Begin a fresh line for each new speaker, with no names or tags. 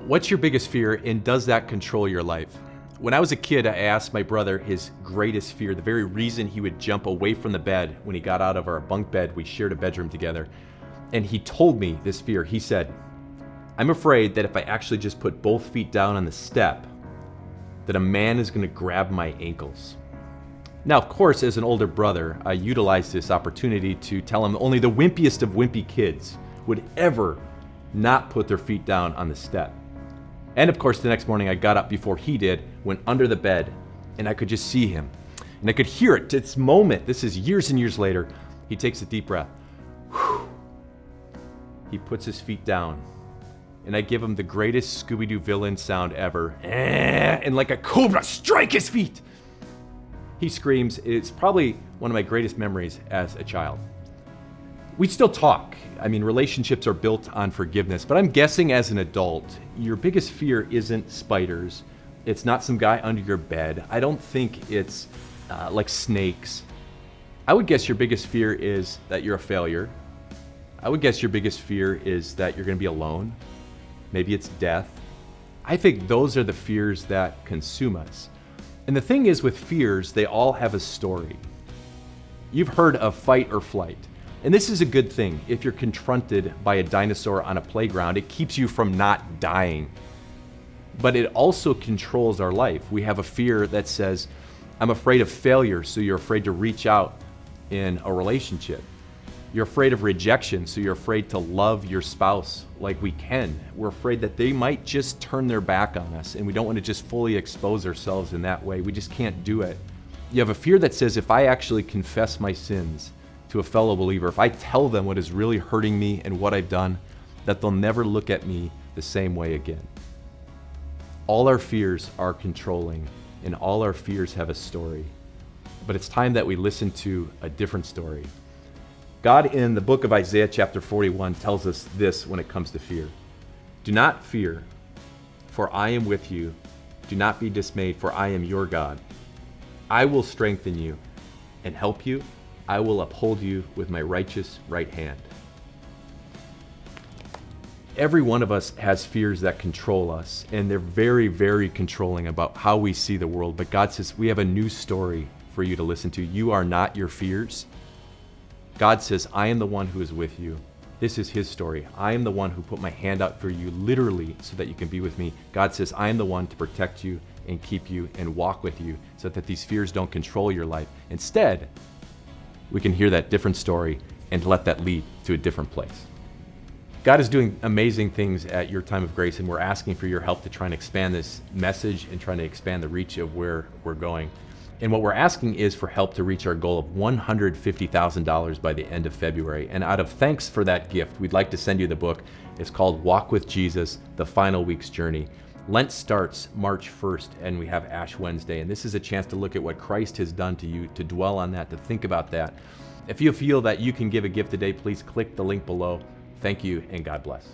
What's your biggest fear, and does that control your life? When I was a kid, I asked my brother his greatest fear, the very reason he would jump away from the bed when he got out of our bunk bed. We shared a bedroom together. And he told me this fear. He said, "I'm afraid that if I actually just put both feet down on the step, that a man is going to grab my ankles." Now, of course, as an older brother, I utilized this opportunity to tell him only the wimpiest of wimpy kids would ever not put their feet down on the step. And of course, the next morning I got up before he did, went under the bed, and I could just see him. And I could hear it. This moment, this is years and years later, he takes a deep breath. Whew. He puts his feet down. And I give him the greatest Scooby-Doo villain sound ever. And like a cobra, strike his feet. He screams. It's probably one of my greatest memories as a child. We still talk. I mean, relationships are built on forgiveness, but I'm guessing as an adult, your biggest fear isn't spiders. It's not some guy under your bed. I don't think it's like snakes. I would guess your biggest fear is that you're a failure. I would guess your biggest fear is that you're going to be alone. Maybe it's death. I think those are the fears that consume us. And the thing is with fears, they all have a story. You've heard of fight or flight. And this is a good thing. If you're confronted by a dinosaur on a playground, it keeps you from not dying. But it also controls our life. We have a fear that says, I'm afraid of failure, so you're afraid to reach out in a relationship. You're afraid of rejection, so you're afraid to love your spouse like we can. We're afraid that they might just turn their back on us, and we don't want to just fully expose ourselves in that way. We just can't do it. You have a fear that says, if I actually confess my sins to a fellow believer, if I tell them what is really hurting me and what I've done, that they'll never look at me the same way again. All our fears are controlling, and all our fears have a story. But it's time that we listen to a different story. God in the book of Isaiah chapter 41 tells us this when it comes to fear. Do not fear, for I am with you. Do not be dismayed, for I am your God. I will strengthen you and help you. I will uphold you with my righteous right hand. Every one of us has fears that control us, and they're very, very controlling about how we see the world. But God says, we have a new story for you to listen to. You are not your fears. God says, I am the one who is with you. This is his story. I am the one who put my hand out for you literally so that you can be with me. God says, I am the one to protect you and keep you and walk with you so that these fears don't control your life. Instead, we can hear that different story and let that lead to a different place. God is doing amazing things at your time of grace, and we're asking for your help to try and expand this message and trying to expand the reach of where we're going. And what we're asking is for help to reach our goal of $150,000 by the end of February. And out of thanks for that gift, we'd like to send you the book. It's called Walk with Jesus, The Final Week's Journey. Lent starts March 1st, and we have Ash Wednesday. And this is a chance to look at what Christ has done to you, to dwell on that, to think about that. If you feel that you can give a gift today, please click the link below. Thank you, and God bless.